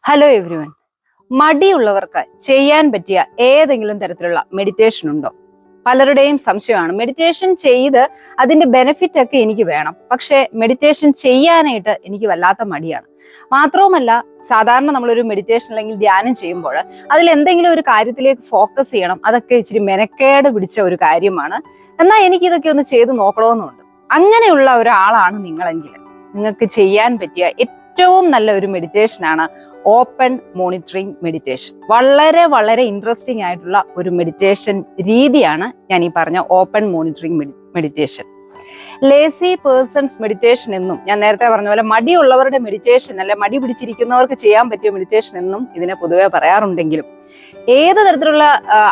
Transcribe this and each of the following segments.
Hello everyone. മടിയുള്ളവർക്ക് ചെയ്യാൻ പറ്റിയ ഏതെങ്കിലും തരത്തിലുള്ള മെഡിറ്റേഷൻ ഉണ്ടോ? പലരുടെയും സംശയമാണ്. മെഡിറ്റേഷൻ ചെയ്ത് അതിന്റെ ബെനിഫിറ്റ് ഒക്കെ എനിക്ക് വേണം, പക്ഷെ മെഡിറ്റേഷൻ ചെയ്യാനായിട്ട് എനിക്ക് വല്ലാത്ത മടിയാണ്. മാത്രവുമല്ല, സാധാരണ നമ്മളൊരു മെഡിറ്റേഷൻ അല്ലെങ്കിൽ ധ്യാനം ചെയ്യുമ്പോൾ അതിൽ എന്തെങ്കിലും ഒരു കാര്യത്തിലേക്ക് ഫോക്കസ് ചെയ്യണം. അതൊക്കെ ഇച്ചിരി മെനക്കേട് പിടിച്ച ഒരു കാര്യമാണ്. എന്നാൽ എനിക്ക് ഇതൊക്കെ ഒന്ന് ചെയ്ത് നോക്കണമെന്നുണ്ട്. അങ്ങനെയുള്ള ഒരാളാണ് നിങ്ങളെങ്കിൽ നിങ്ങൾക്ക് ചെയ്യാൻ പറ്റിയ ഏറ്റവും നല്ല ഒരു മെഡിറ്റേഷനാണ് ഓപ്പൺ മോണിറ്ററിംഗ് മെഡിറ്റേഷൻ. വളരെ വളരെ ഇൻട്രസ്റ്റിംഗ് ആയിട്ടുള്ള ഒരു മെഡിറ്റേഷൻ രീതിയാണ് ഞാൻ ഈ പറഞ്ഞ open monitoring meditation. Lazy persons meditation എന്നും ഞാൻ നേരത്തെ പറഞ്ഞ പോലെ മടിയുള്ളവരുടെ മെഡിറ്റേഷൻ, അല്ലെ മടി പിടിച്ചിരിക്കുന്നവർക്ക് ചെയ്യാൻ പറ്റിയ മെഡിറ്റേഷൻ എന്നും ഇതിനെ പൊതുവെ പറയാറുണ്ടെങ്കിലും ഏത് തരത്തിലുള്ള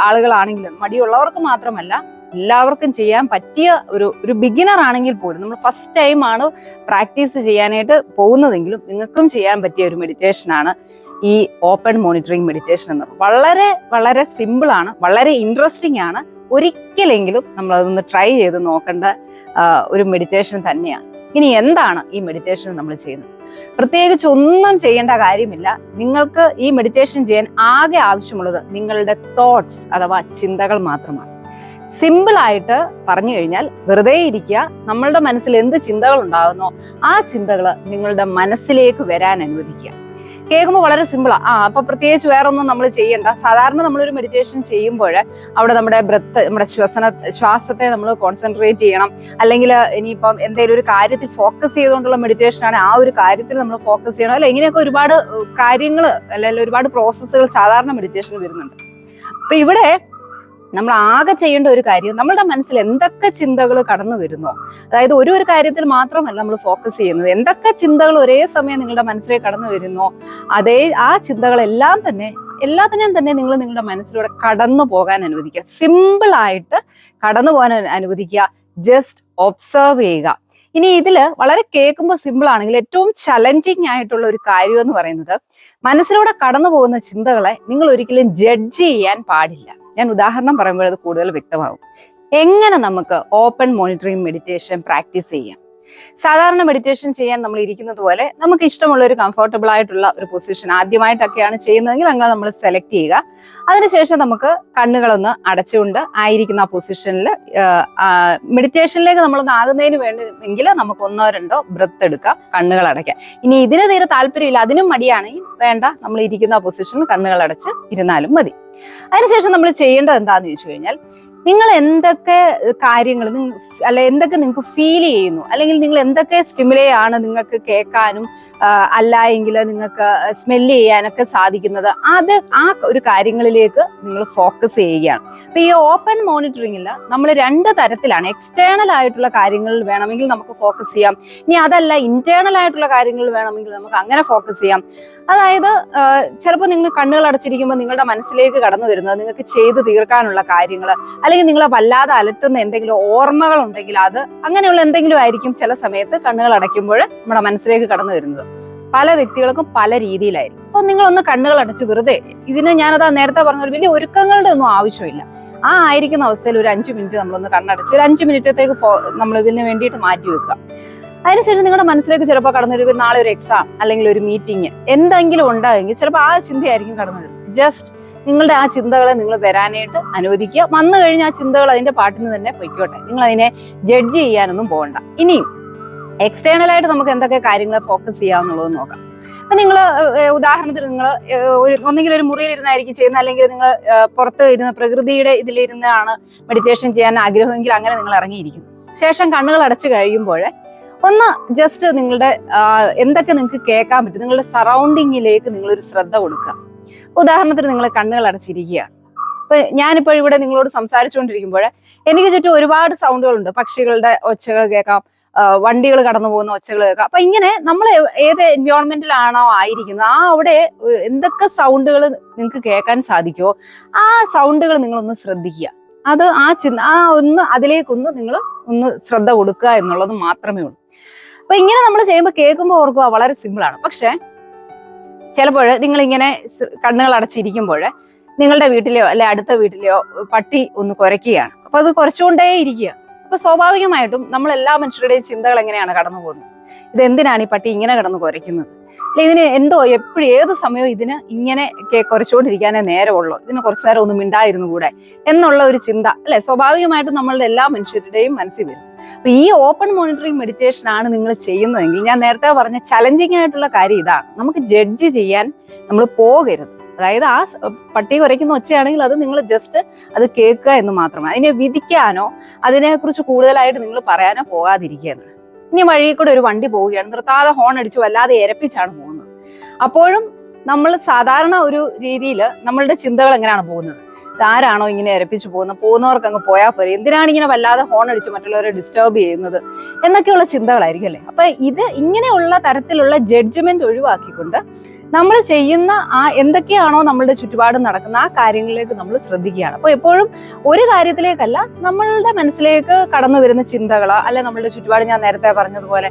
ആളുകളാണെങ്കിലും, മടിയുള്ളവർക്ക് മാത്രമല്ല എല്ലാവർക്കും ചെയ്യാൻ പറ്റിയ ഒരു ബിഗിനർ ആണെങ്കിൽ പോലും, നമ്മൾ ഫസ്റ്റ് ടൈം ആണ് പ്രാക്ടീസ് ചെയ്യാനായിട്ട് പോകുന്നതെങ്കിലും നിങ്ങൾക്കും ചെയ്യാൻ പറ്റിയ ഒരു മെഡിറ്റേഷൻ ആണ് ഈ ഓപ്പൺ മോണിറ്ററിംഗ് മെഡിറ്റേഷൻ എന്ന്. വളരെ വളരെ സിമ്പിൾ ആണ്, വളരെ ഇൻട്രസ്റ്റിംഗ് ആണ്. ഒരിക്കലെങ്കിലും നമ്മൾ അതൊന്ന് ട്രൈ ചെയ്ത് നോക്കേണ്ട ഒരു മെഡിറ്റേഷൻ തന്നെയാണ്. ഇനി എന്താണ് ഈ മെഡിറ്റേഷൻ നമ്മൾ ചെയ്യുന്നത്? പ്രത്യേകിച്ച് ഒന്നും ചെയ്യേണ്ട കാര്യമില്ല. നിങ്ങൾക്ക് ഈ മെഡിറ്റേഷൻ ചെയ്യാൻ ആകെ ആവശ്യമുള്ളത് നിങ്ങളുടെ തോട്ട്സ് അഥവാ ചിന്തകൾ മാത്രമാണ്. സിമ്പിൾ ആയിട്ട് പറഞ്ഞു കഴിഞ്ഞാൽ, വെറുതെ ഇരിക്കുക, നമ്മളുടെ മനസ്സിൽ എന്ത് ചിന്തകൾ ഉണ്ടാകുന്നോ ആ ചിന്തകൾ നിങ്ങളുടെ മനസ്സിലേക്ക് വരാൻ അനുവദിക്കുക. കേൾക്കുമ്പോൾ വളരെ സിമ്പിളാ. അപ്പൊ പ്രത്യേകിച്ച് വേറെ ഒന്നും നമ്മൾ ചെയ്യണ്ട. സാധാരണ നമ്മളൊരു മെഡിറ്റേഷൻ ചെയ്യുമ്പോൾ അവിടെ നമ്മുടെ ബ്രെത്ത്, നമ്മുടെ ശ്വാസത്തെ നമ്മൾ കോൺസെൻട്രേറ്റ് ചെയ്യണം. അല്ലെങ്കിൽ ഇനിയിപ്പം എന്തെങ്കിലും ഒരു കാര്യത്തിൽ ഫോക്കസ് ചെയ്തുകൊണ്ടുള്ള മെഡിറ്റേഷൻ ആണ്, ആ ഒരു കാര്യത്തിൽ നമ്മൾ ഫോക്കസ് ചെയ്യണം. അല്ലെ, ഇങ്ങനെയൊക്കെ ഒരുപാട് കാര്യങ്ങൾ അല്ലെങ്കിൽ ഒരുപാട് പ്രോസസ്സുകൾ സാധാരണ മെഡിറ്റേഷന് വരുന്നുണ്ട്. അപ്പൊ ഇവിടെ നമ്മൾ ആകെ ചെയ്യേണ്ട ഒരു കാര്യം, നമ്മളുടെ മനസ്സിൽ എന്തൊക്കെ ചിന്തകൾ കടന്നു വരുന്നോ, അതായത് ഒരു കാര്യത്തിൽ മാത്രമല്ല നമ്മൾ ഫോക്കസ് ചെയ്യുന്നത്, എന്തൊക്കെ ചിന്തകൾ ഒരേ സമയം നിങ്ങളുടെ മനസ്സിലേക്ക് കടന്നു വരുന്നോ ആ എല്ലാത്തിനെയും തന്നെ നിങ്ങൾ നിങ്ങളുടെ മനസ്സിലൂടെ കടന്നു പോകാൻ അനുവദിക്കുക. സിമ്പിൾ ആയിട്ട് കടന്നു പോകാൻ അനുവദിക്കുക. ജസ്റ്റ് ഒബ്സർവ് ചെയ്യുക. ഇനി ഇതില് വളരെ കേൾക്കുമ്പോൾ സിമ്പിൾ ആണെങ്കിൽ ഏറ്റവും ചലഞ്ചിങ് ആയിട്ടുള്ള ഒരു കാര്യം എന്ന് പറയുന്നത്, മനസ്സിലൂടെ കടന്നു പോകുന്ന ചിന്തകളെ നിങ്ങൾ ഒരിക്കലും ജഡ്ജ് ചെയ്യാൻ പാടില്ല. ഞാൻ ഉദാഹരണം പറയുമ്പോൾ അത് കൂടുതൽ വ്യക്തമാകും. എങ്ങനെ നമുക്ക് ഓപ്പൺ മോണിറ്ററിംഗ് മെഡിറ്റേഷൻ പ്രാക്ടീസ് ചെയ്യാം? സാധാരണ മെഡിറ്റേഷൻ ചെയ്യാൻ നമ്മൾ ഇരിക്കുന്നത് പോലെ നമുക്ക് ഇഷ്ടമുള്ള ഒരു കംഫർട്ടബിൾ ആയിട്ടുള്ള ഒരു പൊസിഷൻ ആദ്യമായിട്ടൊക്കെയാണ് ചെയ്യുന്നതെങ്കിൽ അങ്ങനെ നമ്മൾ സെലക്ട് ചെയ്യുക. അതിനുശേഷം നമുക്ക് കണ്ണുകളൊന്ന് അടച്ചുകൊണ്ട് ആയിരിക്കുന്ന ആ പൊസിഷനിൽ മെഡിറ്റേഷനിലേക്ക് നമ്മളൊന്ന് ആകുന്നതിന് വേണമെങ്കിൽ നമുക്ക് 1-2 ബ്രെത്ത് എടുക്കാം, കണ്ണുകൾ അടയ്ക്കാം. ഇനി ഇതിന് തീരെ താല്പര്യമില്ല, അതിനും മടിയാണെങ്കിൽ വേണ്ട, നമ്മൾ ഇരിക്കുന്ന പൊസിഷനിൽ കണ്ണുകൾ അടച്ച് ഇരുന്നാലും മതി. അതിനുശേഷം നമ്മൾ ചെയ്യേണ്ടത് എന്താണെന്ന് ചോദിച്ചു കഴിഞ്ഞാൽ, നിങ്ങൾ എന്തൊക്കെ കാര്യങ്ങൾ എന്തൊക്കെ നിങ്ങൾക്ക് ഫീൽ ചെയ്യുന്നു, അല്ലെങ്കിൽ നിങ്ങൾ എന്തൊക്കെ സ്റ്റിമുലേ ആണ് നിങ്ങൾക്ക് കേൾക്കാനും അല്ല എങ്കിൽ നിങ്ങൾക്ക് സ്മെല്ല് ചെയ്യാനൊക്കെ സാധിക്കുന്നത്, ആ ഒരു കാര്യങ്ങളിലേക്ക് നിങ്ങൾ ഫോക്കസ് ചെയ്യുകയാണ്. അപ്പൊ ഈ ഓപ്പൺ മോണിറ്ററിംഗിൽ നമ്മൾ 2 തരത്തിലാണ്. എക്സ്റ്റേണൽ ആയിട്ടുള്ള കാര്യങ്ങളിൽ വേണമെങ്കിൽ നമുക്ക് ഫോക്കസ് ചെയ്യാം. ഇനി അതല്ല, ഇന്റേണൽ ആയിട്ടുള്ള കാര്യങ്ങളിൽ വേണമെങ്കിൽ നമുക്ക് അങ്ങനെ ഫോക്കസ് ചെയ്യാം. അതായത് ചിലപ്പോൾ നിങ്ങൾ കണ്ണുകൾ അടച്ചിരിക്കുമ്പോൾ നിങ്ങളുടെ മനസ്സിലേക്ക് കടന്നു വരുന്നത് നിങ്ങൾക്ക് ചെയ്ത് തീർക്കാനുള്ള കാര്യങ്ങൾ, അല്ലെങ്കിൽ നിങ്ങളെ വല്ലാതെ അലട്ടുന്ന എന്തെങ്കിലും ഓർമ്മകൾ ഉണ്ടെങ്കിൽ അങ്ങനെയുള്ള എന്തെങ്കിലും ആയിരിക്കും ചില സമയത്ത് കണ്ണുകൾ അടയ്ക്കുമ്പോൾ നമ്മുടെ മനസ്സിലേക്ക് കടന്നു വരുന്നത്. പല വ്യക്തികൾക്കും പല രീതിയിലായിരിക്കും. അപ്പൊ നിങ്ങളൊന്ന് കണ്ണുകൾ അടച്ച് വെറുതെ, ഇതിന് ഞാനതാ നേരത്തെ പറഞ്ഞ വലിയ ഒരുക്കങ്ങളുടെ ഒന്നും ആവശ്യമില്ല. ആയിരിക്കുന്ന അവസ്ഥയിൽ ഒരു 5 മിനിറ്റ് നമ്മളൊന്ന് കണ്ണടച്ച് ഒരു 5 മിനിറ്റത്തേക്ക് നമ്മൾ ഇതിന് വേണ്ടിയിട്ട് മാറ്റി വെക്കുക. അതിനുശേഷം നിങ്ങളുടെ മനസ്സിലേക്ക് ചിലപ്പോൾ കടന്നു വരും, നാളെ ഒരു എക്സാം അല്ലെങ്കിൽ ഒരു മീറ്റിംഗ് എന്തെങ്കിലും ഉണ്ടായെങ്കിൽ ചിലപ്പോൾ ആ ചിന്തയായിരിക്കും കടന്നു വരും. ജസ്റ്റ് നിങ്ങളുടെ ആ ചിന്തകളെ നിങ്ങൾ വരാനായിട്ട് അനുവദിക്കുക. വന്നു കഴിഞ്ഞാൽ ആ ചിന്തകൾ അതിന്റെ പാട്ടിന് തന്നെ പൊയ്ക്കോട്ടെ. നിങ്ങൾ അതിനെ ജഡ്ജ് ചെയ്യാനൊന്നും പോകണ്ട. ഇനിയും എക്സ്റ്റേണൽ ആയിട്ട് നമുക്ക് എന്തൊക്കെ കാര്യങ്ങൾ ഫോക്കസ് ചെയ്യാവുന്നുള്ളത് നോക്കാം. അപ്പൊ നിങ്ങൾ ഉദാഹരണത്തിന് നിങ്ങൾ ഒന്നെങ്കിൽ ഒരു മുറിയിൽ ഇരുന്നായിരിക്കും ചെയ്യുന്നത്, അല്ലെങ്കിൽ നിങ്ങൾ പുറത്ത് ഇരുന്ന് പ്രകൃതിയുടെ ഇതിലിരുന്നാണ് മെഡിറ്റേഷൻ ചെയ്യാൻ ആഗ്രഹമെങ്കിൽ അങ്ങനെ നിങ്ങൾ ഇറങ്ങിയിരിക്കുന്നു. ശേഷം കണ്ണുകൾ അടച്ചു കഴിയുമ്പോൾ ഒന്ന് ജസ്റ്റ് നിങ്ങളുടെ എന്തൊക്കെ നിങ്ങൾക്ക് കേൾക്കാൻ പറ്റും, നിങ്ങളുടെ സറൗണ്ടിങ്ങിലേക്ക് നിങ്ങളൊരു ശ്രദ്ധ കൊടുക്കുക. ഉദാഹരണത്തിന് നിങ്ങൾ കണ്ണുകൾ അടച്ചിരിക്കുകയാണ്. അപ്പൊ ഞാനിപ്പോൾ ഇവിടെ നിങ്ങളോട് സംസാരിച്ചുകൊണ്ടിരിക്കുമ്പോൾ എനിക്ക് ചുറ്റും ഒരുപാട് സൗണ്ടുകളുണ്ട്. പക്ഷികളുടെ ഒച്ചകൾ കേൾക്കാം, വണ്ടികൾ കടന്നു പോകുന്ന ഒച്ചകൾ കേൾക്കാം. അപ്പൊ ഇങ്ങനെ നമ്മൾ ഏത് എൻവയോൺമെന്റിലാണോ ആയിരിക്കുന്നത് അവിടെ എന്തൊക്കെ സൗണ്ടുകൾ നിങ്ങൾക്ക് കേൾക്കാൻ സാധിക്കുമോ ആ സൗണ്ടുകൾ നിങ്ങളൊന്ന് ശ്രദ്ധിക്കുക. അത് അതിലേക്കൊന്ന് നിങ്ങൾ ഒന്ന് ശ്രദ്ധ കൊടുക്കുക എന്നുള്ളത് മാത്രമേ ഉള്ളൂ. അപ്പൊ ഇങ്ങനെ നമ്മൾ ചെയ്യുമ്പോൾ കേൾക്കുമ്പോൾ ഓർക്കുക വളരെ സിമ്പിളാണ്. പക്ഷെ ചിലപ്പോൾ നിങ്ങളിങ്ങനെ കണ്ണുകൾ അടച്ചിരിക്കുമ്പോൾ നിങ്ങളുടെ വീട്ടിലെയോ അല്ലെ അടുത്ത വീട്ടിലെയോ പട്ടി ഒന്ന് കുരയ്ക്കുകയാണ്. അപ്പൊ അത് കുറച്ചുകൊണ്ടേ ഇരിക്കുകയാണ്. അപ്പൊ സ്വാഭാവികമായിട്ടും നമ്മൾ എല്ലാ മനുഷ്യരുടെയും ചിന്തകൾ എങ്ങനെയാണ് കടന്നു പോകുന്നത്, ഇതെന്തിനാണ് ഈ പട്ടി ഇങ്ങനെ കിടന്ന് കുരയ്ക്കുന്നത്, അല്ലെ ഇതിന് എന്തോ എപ്പോഴും ഏത് സമയവും ഇതിന് ഇങ്ങനെ കുറച്ചുകൊണ്ടിരിക്കാനേ നേരമുള്ളൂ, ഇതിന് കുറച്ചു നേരം ഒന്നും മിണ്ടായിരുന്നു കൂടെ എന്നുള്ള ഒരു ചിന്ത അല്ലെ സ്വാഭാവികമായിട്ടും നമ്മളുടെ എല്ലാ മനുഷ്യരുടെയും മനസ്സിൽ വരും. അപ്പൊ ഈ ഓപ്പൺ മോണിറ്ററിങ് മെഡിറ്റേഷൻ ആണ് നിങ്ങൾ ചെയ്യുന്നതെങ്കിൽ ഞാൻ നേരത്തെ പറഞ്ഞ ചലഞ്ചിങ് ആയിട്ടുള്ള കാര്യം ഇതാണ്, നമുക്ക് ജഡ്ജ് ചെയ്യാൻ നമ്മൾ പോകരുത്. അതായത് ആ പട്ടി കുരയ്ക്കുന്ന ഒച്ചയാണെങ്കിൽ അത് നിങ്ങൾ ജസ്റ്റ് അത് കേൾക്കുക എന്ന് മാത്രമാണ്. അതിനെ വിധിക്കാനോ അതിനെക്കുറിച്ച് കൂടുതലായിട്ട് നിങ്ങൾ പറയാനോ പോകാതിരിക്കുക. ഇനി വഴിയിൽ കൂടെ ഒരു വണ്ടി പോവുകയാണ്, നിർത്താതെ ഹോൺ അടിച്ചു വല്ലാതെ എരപ്പിച്ചാണ് പോകുന്നത്. അപ്പോഴും നമ്മൾ സാധാരണ ഒരു രീതിയിൽ നമ്മളുടെ ചിന്തകൾ എങ്ങനെയാണ് പോകുന്നത്, ആരാണോ ഇങ്ങനെ എരപ്പിച്ചു പോകുന്നവർക്ക് അങ്ങ് പോയാൽ പോരെ, എന്തിനാണ് ഇങ്ങനെ വല്ലാതെ ഹോൺ അടിച്ച് മറ്റുള്ളവരെ ഡിസ്റ്റർബ് ചെയ്യുന്നത് എന്നൊക്കെയുള്ള ചിന്തകളായിരിക്കും അല്ലേ. അപ്പൊ ഇത് ഇങ്ങനെയുള്ള തരത്തിലുള്ള ജഡ്ജ്മെന്റ് ഒഴിവാക്കിക്കൊണ്ട് നമ്മൾ ചെയ്യുന്ന ആ എന്തൊക്കെയാണോ നമ്മളുടെ ചുറ്റുപാടും നടക്കുന്ന ആ കാര്യങ്ങളിലേക്ക് നമ്മൾ ശ്രദ്ധിക്കുകയാണ്. അപ്പോൾ എപ്പോഴും ഒരു കാര്യത്തിലേക്കല്ല നമ്മളുടെ മനസ്സിലേക്ക് കടന്നു വരുന്ന ചിന്തകളോ അല്ലെ നമ്മളുടെ ചുറ്റുപാട്, ഞാൻ നേരത്തെ പറഞ്ഞതുപോലെ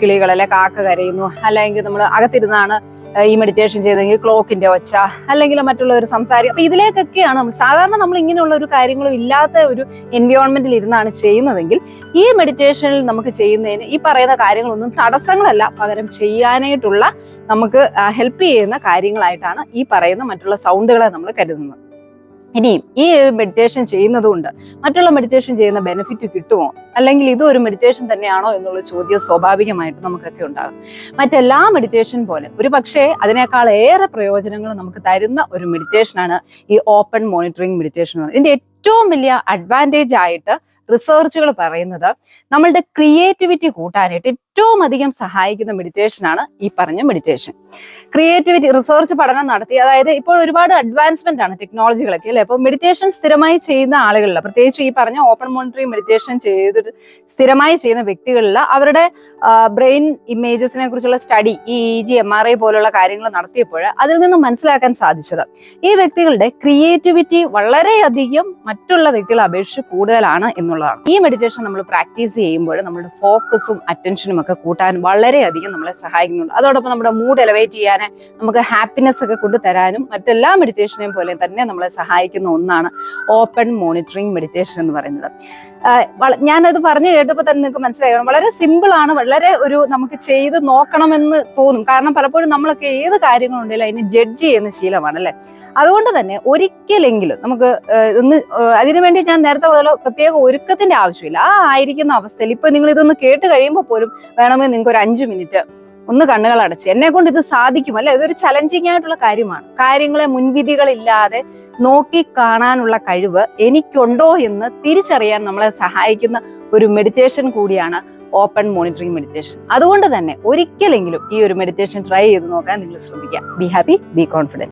കിളികൾ അല്ലെ കാക്ക കരയുന്നു, അല്ലെങ്കിൽ നമ്മൾ അകത്തിരുന്നാണ് ഈ മെഡിറ്റേഷൻ ചെയ്തെങ്കിൽ ക്ലോക്കിന്റെ ഒച്ച അല്ലെങ്കിൽ മറ്റുള്ളവർ സംസാരിക്കും. അപ്പൊ ഇതിലേക്കൊക്കെയാണ് സാധാരണ നമ്മൾ ഇങ്ങനെയുള്ള ഒരു കാര്യങ്ങളും ഇല്ലാത്ത ഒരു എൻവയോൺമെന്റിൽ ഇരുന്നാണ് ചെയ്യുന്നതെങ്കിൽ ഈ മെഡിറ്റേഷനിൽ നമുക്ക് ചെയ്യുന്നതിന് ഈ പറയുന്ന കാര്യങ്ങളൊന്നും തടസ്സങ്ങളല്ല, പകരം ചെയ്യാനായിട്ടുള്ള നമുക്ക് ഹെൽപ്പ് ചെയ്യുന്ന കാര്യങ്ങളായിട്ടാണ് ഈ പറയുന്ന മറ്റുള്ള സൗണ്ടുകളെ നമ്മൾ കരുതുന്നത്. ഇനിയും ഈ മെഡിറ്റേഷൻ ചെയ്യുന്നതുകൊണ്ട് മറ്റുള്ള മെഡിറ്റേഷൻ ചെയ്യുന്ന ബെനിഫിറ്റ് കിട്ടുമോ, അല്ലെങ്കിൽ ഇതും ഒരു മെഡിറ്റേഷൻ തന്നെയാണോ എന്നുള്ള ചോദ്യം സ്വാഭാവികമായിട്ട് നമുക്കൊക്കെ ഉണ്ടാകും. മറ്റെല്ലാ മെഡിറ്റേഷൻ പോലെ ഒരു പക്ഷേ അതിനേക്കാൾ ഏറെ പ്രയോജനങ്ങൾ നമുക്ക് തരുന്ന ഒരു മെഡിറ്റേഷനാണ് ഈ ഓപ്പൺ മോണിറ്ററിങ് മെഡിറ്റേഷൻ. ഇതിന്റെ ഏറ്റവും വലിയ അഡ്വാൻറ്റേജ് ആയിട്ട് റിസർച്ചുകൾ പറയുന്നത് നമ്മളുടെ ക്രിയേറ്റിവിറ്റി കൂട്ടാനായിട്ട് ഏറ്റവും അധികം സഹായിക്കുന്ന മെഡിറ്റേഷനാണ് ഈ പറഞ്ഞ മെഡിറ്റേഷൻ. ക്രിയേറ്റിവിറ്റി റിസർച്ച് പഠനം നടത്തി, അതായത് ഇപ്പോൾ ഒരുപാട് അഡ്വാൻസ്മെന്റ് ആണ് ടെക്നോളജികളൊക്കെ അല്ലെ. അപ്പോൾ മെഡിറ്റേഷൻ സ്ഥിരമായി ചെയ്യുന്ന ആളുകളിൽ, പ്രത്യേകിച്ച് ഈ പറഞ്ഞ ഓപ്പൺ മോണിറ്ററിങ് മെഡിറ്റേഷൻ ചെയ്തിട്ട് സ്ഥിരമായി ചെയ്യുന്ന വ്യക്തികളിൽ അവരുടെ ബ്രെയിൻ ഇമേജസിനെ കുറിച്ചുള്ള സ്റ്റഡി, ഈ EEG MRI പോലുള്ള കാര്യങ്ങൾ നടത്തിയപ്പോൾ അതിൽ നിന്നും മനസ്സിലാക്കാൻ സാധിച്ചത് ഈ വ്യക്തികളുടെ ക്രിയേറ്റിവിറ്റി വളരെയധികം മറ്റുള്ള വ്യക്തികളെ അപേക്ഷിച്ച് കൂടുതലാണ് എന്നുള്ളതാണ്. ഈ മെഡിറ്റേഷൻ നമ്മൾ പ്രാക്ടീസ് ചെയ്യുമ്പോൾ നമ്മുടെ ഫോക്കസും അറ്റൻഷനും ഒക്കെ കൂട്ടാൻ വളരെയധികം നമ്മളെ സഹായിക്കുന്നുണ്ട്. അതോടൊപ്പം നമ്മുടെ മൂഡ് എലവേറ്റ് ചെയ്യാൻ, നമുക്ക് ഹാപ്പിനെസ് ഒക്കെ കൊണ്ടുതരാനും മറ്റെല്ലാ മെഡിറ്റേഷനെയും പോലെ തന്നെ നമ്മളെ സഹായിക്കുന്ന ഒന്നാണ് ഓപ്പൺ മോണിറ്ററിങ് മെഡിറ്റേഷൻ എന്ന് പറയുന്നത്. ഞാനത് പറഞ്ഞു കേട്ടപ്പോൾ തന്നെ നിങ്ങൾക്ക് മനസ്സിലാക്കണം, വളരെ സിമ്പിൾ ആണ്, വളരെ ഒരു നമുക്ക് ചെയ്ത് നോക്കണമെന്ന് തോന്നും. കാരണം പലപ്പോഴും നമ്മളൊക്കെ ഏത് കാര്യങ്ങളുണ്ടെങ്കിലും അതിനെ ജഡ്ജ് ചെയ്യുന്ന ശീലമാണ് അല്ലെ. അതുകൊണ്ട് തന്നെ ഒരിക്കലെങ്കിലും നമുക്ക് അതിനുവേണ്ടി ഞാൻ നേരത്തെ പോലെ പ്രത്യേക ഒരുക്കത്തിന്റെ ആവശ്യമില്ല. ആ ആയിരിക്കുന്ന അവസ്ഥയിൽ ഇപ്പൊ നിങ്ങൾ ഇതൊന്ന് കേട്ട് കഴിയുമ്പോൾ പോലും വേണമെങ്കിൽ നിങ്ങൾക്ക് ഒരു 5 മിനിറ്റ് ഒന്ന് കണ്ണുകൾ അടച്ച്, എന്നെ കൊണ്ട് ഇത് സാധിക്കും അല്ലെ, ഇതൊരു ചലഞ്ചിങ് ആയിട്ടുള്ള കാര്യമാണ്. കാര്യങ്ങളെ മുൻവിധികളില്ലാതെ നോക്കി കാണാനുള്ള കഴിവ് എനിക്കുണ്ടോ എന്ന് തിരിച്ചറിയാൻ നമ്മളെ സഹായിക്കുന്ന ഒരു മെഡിറ്റേഷൻ കൂടിയാണ് ഓപ്പൺ മോണിറ്ററിങ് മെഡിറ്റേഷൻ. അതുകൊണ്ട് തന്നെ ഒരിക്കലെങ്കിലും ഈ ഒരു മെഡിറ്റേഷൻ ട്രൈ ചെയ്ത് നോക്കാൻ നിങ്ങൾ ശ്രദ്ധിക്കുക. Be happy, be confident.